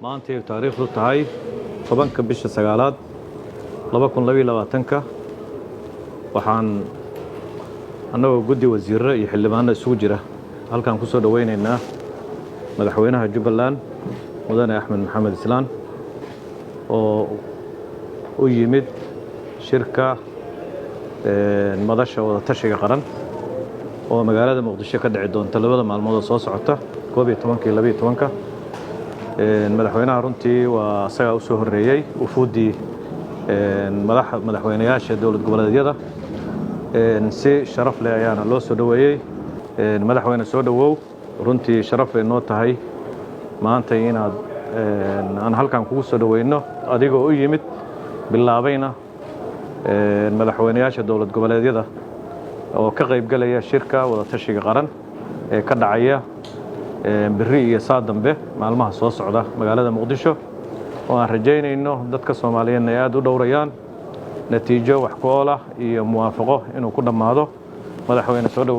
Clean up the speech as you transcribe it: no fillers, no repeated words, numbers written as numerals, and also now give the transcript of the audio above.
maanta ay taariikhdu tahay 10 bisha sagaalaad 2022 waxaan annagoo guddi wasiirro iyo xildhibaano isugu jira halkan ku soo dhaweynaynaa madaxweynaha Jubbaland mudane Axmed Maxamed Islaan oo u yimid shirka madasha wada tashiga qaran oo magaalada Muqdisho ka dhici doonta labada maalmood soo socota 11 iyo 12 madaxweynaha runtii waa asaga u soo horeeyay ufuudii madaxweynayaasha dawlad goboleedyada si sharaf leh ayaana loo soo dhaweeyay madaxweyne soo dhawow runtii sharaf ay noo tahay maanta inaad aan halkan kugu soo dhaweyno adigoo u yimid bilaabayna madaxweynayaasha dawlad goboleedyada oo ka qayb galaya shirka wada tashiga qaran ee ka dhacaya biri iyo saadambe maalmaha soo socda magaalada Muqdisho oo aan rajaynayno dadka Soomaaliyeed ay aad u dhowrayaan natiijo wax ku ool ah iyo muwaafaqo inuu ku dhamaado madaxweyne soo dhawow